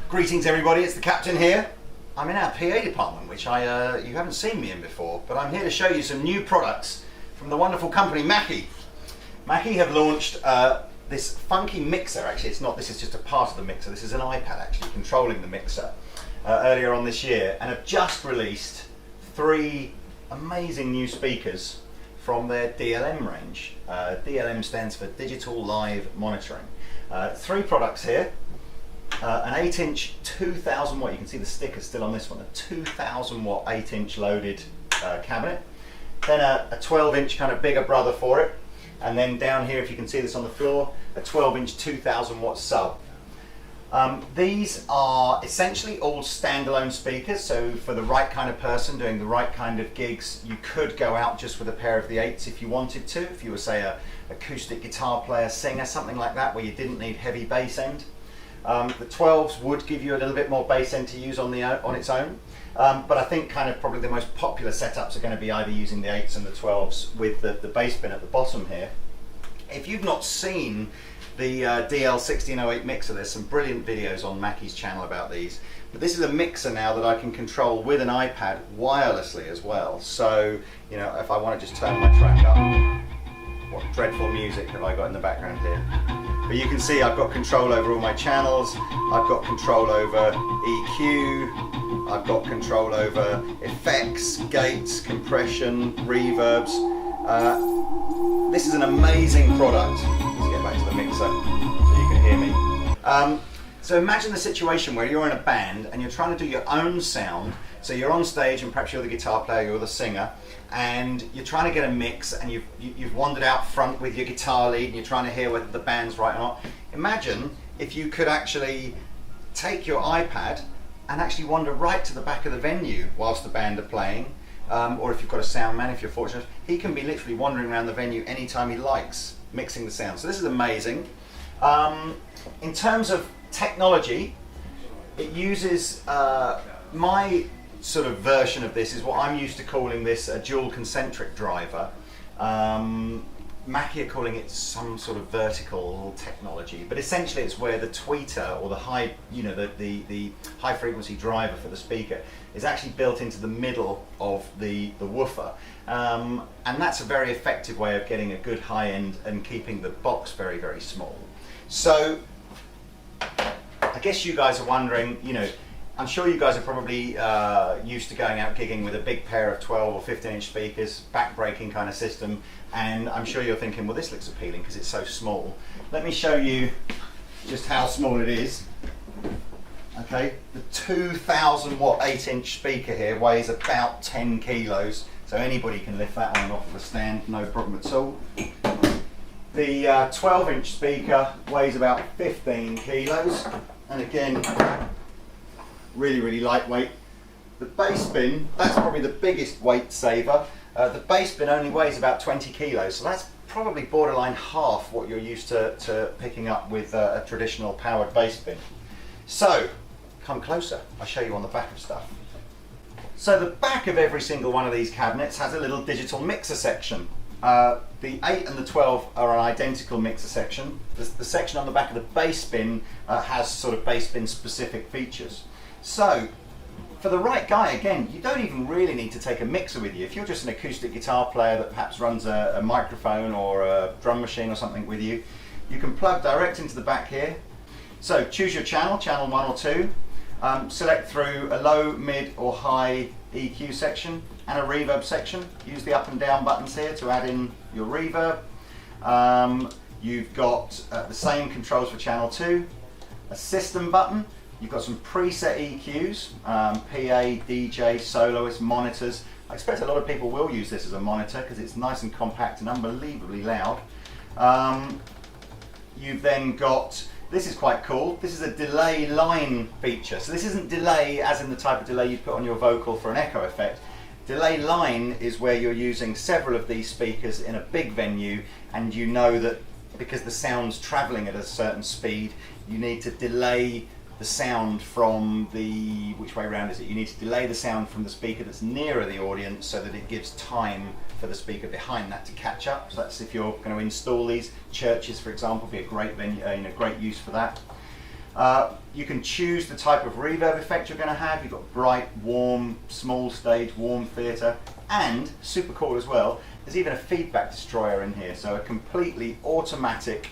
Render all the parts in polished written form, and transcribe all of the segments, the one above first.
Greetings everybody, it's the Captain here. I'm in our PA department, which you haven't seen me in before, but I'm here to show you some new products from the wonderful company Mackie. Mackie have launched this funky mixer. Actually, it's not, this is just a part of the mixer. This is an iPad actually controlling the mixer earlier on this year, and have just released 3 amazing new speakers from their DLM range. DLM stands for Digital Live Monitoring. 3 products here. An 8-inch 2000 watt, you can see the sticker still on this one, a 2000 watt 8-inch loaded cabinet, then a 12-inch kind of bigger brother for it, and then down here, if you can see this on the floor, a 12-inch 2000 watt sub. These are essentially all standalone speakers, so for the right kind of person doing the right kind of gigs, you could go out just with a pair of the 8s if you wanted to, if you were, say, a acoustic guitar player, singer, something like that, where you didn't need heavy bass end. The 12s would give you a little bit more bass end to use on its own, but I think kind of probably the most popular setups are going to be either using the 8s and the 12s with the bass bin at the bottom here. If you've not seen the DL1608 mixer, there's some brilliant videos on Mackie's channel about these, but this is a mixer now that I can control with an iPad wirelessly as well. So, you know, if I want to just turn my track up, what dreadful music have I got in the background here? But you can see I've got control over all my channels, I've got control over EQ, I've got control over effects, gates, compression, reverbs. This is an amazing product. Let's get back to the mixer so you can hear me. So imagine the situation where you're in a band and you're trying to do your own sound. So you're on stage and perhaps you're the guitar player, you're the singer, and you're trying to get a mix, and you've wandered out front with your guitar lead and you're trying to hear whether the band's right or not. Imagine if you could actually take your iPad and actually wander right to the back of the venue whilst the band are playing, or if you've got a sound man, if you're fortunate, he can be literally wandering around the venue anytime he likes, mixing the sound. So this is amazing. In terms of technology, it uses my sort of version of this is what I'm used to calling this a dual concentric driver. Mackie are calling it some sort of vertical technology, but essentially it's where the tweeter or the high, you know, the high frequency driver for the speaker is actually built into the middle of the woofer, and that's a very effective way of getting a good high end and keeping the box very, very small. So I guess you guys are wondering, you know, I'm sure you guys are probably used to going out gigging with a big pair of 12 or 15-inch speakers, back-breaking kind of system, and I'm sure you're thinking, well, this looks appealing because it's so small. Let me show you just how small it is. Okay, the 2000 watt 8-inch speaker here weighs about 10 kilos, so anybody can lift that one off of the stand, no problem at all. The 12-inch speaker weighs about 15 kilos, and again, really, really lightweight. The bass bin, that's probably the biggest weight saver. The bass bin only weighs about 20 kilos, so that's probably borderline half what you're used to picking up with a traditional powered bass bin. So, come closer, I'll show you on the back of stuff. So the back of every single one of these cabinets has a little digital mixer section. The 8 and the 12 are an identical mixer section. The section on the back of the bass bin has sort of bass bin specific features. So, for the right guy, again, you don't even really need to take a mixer with you. If you're just an acoustic guitar player that perhaps runs a microphone or a drum machine or something with you, you can plug direct into the back here. So, choose your channel, channel 1 or 2. Select through a low, mid or high EQ section and a reverb section. Use the up and down buttons here to add in your reverb. You've got the same controls for channel 2, a system button. You've got some preset EQs, PA, DJ, soloist, monitors. I expect a lot of people will use this as a monitor because it's nice and compact and unbelievably loud. You've then got, this is quite cool, this is a delay line feature. So this isn't delay as in the type of delay you put on your vocal for an echo effect. Delay line is where you're using several of these speakers in a big venue, and you know that because the sound's traveling at a certain speed, you need to delay the sound from the, which way around is it? You need to delay the sound from the speaker that's nearer the audience so that it gives time for the speaker behind that to catch up. So that's if you're going to install these. Churches, for example, be a great venue, great use for that. You can choose the type of reverb effect you're going to have. You've got bright, warm, small stage, warm theatre, and super cool as well, there's even a feedback destroyer in here, so a completely automatic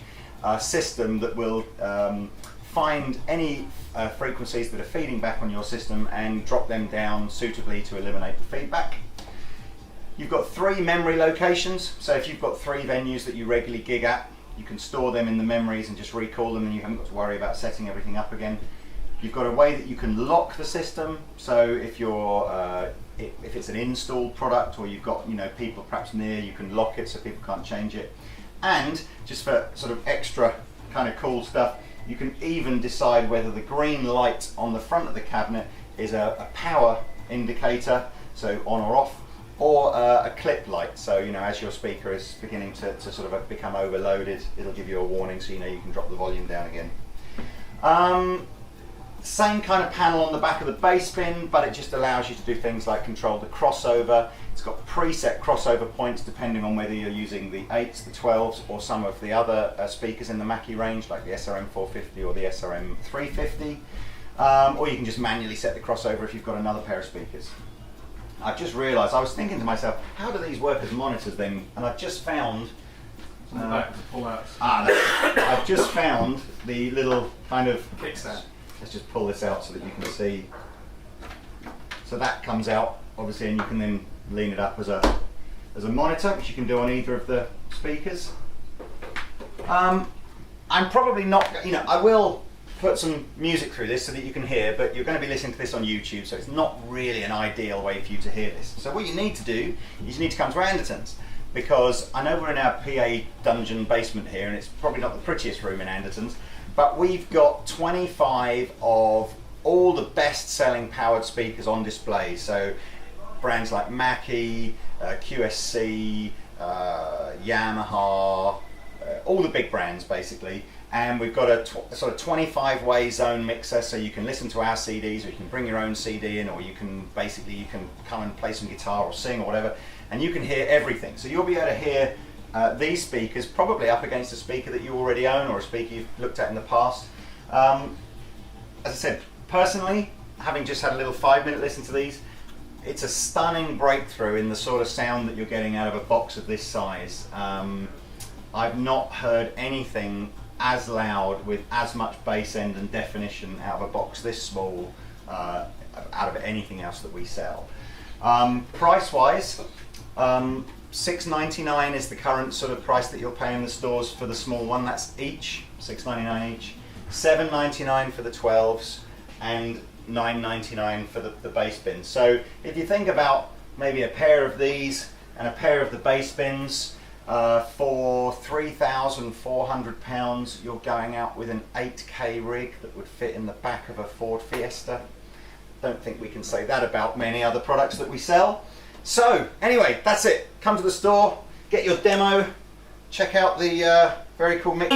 system that will find any frequencies that are feeding back on your system and drop them down suitably to eliminate the feedback. You've got 3 memory locations, so if you've got 3 venues that you regularly gig at, you can store them in the memories and just recall them, and you haven't got to worry about setting everything up again. You've got a way that you can lock the system, so if you're if it's an installed product or you've got people perhaps near, you can lock it so people can't change it. And just for sort of extra kind of cool stuff, you can even decide whether the green light on the front of the cabinet is a power indicator, so on or off, or a clip light, so as your speaker is beginning to sort of become overloaded, it'll give you a warning so you can drop the volume down again. Same kind of panel on the back of the bass bin, but it just allows you to do things like control the crossover. It's got preset crossover points depending on whether you're using the 8s, the 12s, or some of the other speakers in the Mackie range, like the SRM 450 or the SRM 350. Or you can just manually set the crossover if you've got another pair of speakers. I've just realised, I was thinking to myself, how do these work as monitors then? And I've just found on the back to pull out. I've just found the little kind of kickstand. Let's just pull this out so that you can see. So that comes out obviously, and you can then lean it up as a monitor, which you can do on either of the speakers. I'm probably not, I will put some music through this so that you can hear, but you're going to be listening to this on YouTube, so it's not really an ideal way for you to hear this. So what you need to do is you need to come to Andertons, because I know we're in our PA dungeon basement here, and it's probably not the prettiest room in Andertons, but we've got 25 of all the best-selling powered speakers on display. So brands like Mackie, QSC, Yamaha, all the big brands basically. And we've got a sort of 25-way zone mixer, so you can listen to our CDs, or you can bring your own CD in, or you can come and play some guitar or sing or whatever, and you can hear everything. So you'll be able to hear these speakers probably up against a speaker that you already own or a speaker you've looked at in the past. As I said, personally, having just had a little 5-minute listen to these, it's a stunning breakthrough in the sort of sound that you're getting out of a box of this size. I've not heard anything as loud with as much bass end and definition out of a box this small out of anything else that we sell. Price wise, $6.99 is the current sort of price that you'll pay in the stores for the small one. That's each, $6.99 each, $7.99 for the 12s, and $9.99 for the bass bins. So if you think about maybe a pair of these and a pair of the bass bins, for £3,400, you're going out with an 8K rig that would fit in the back of a Ford Fiesta. Don't think we can say that about many other products that we sell. So anyway, that's it. Come to the store, get your demo, check out the very cool mix.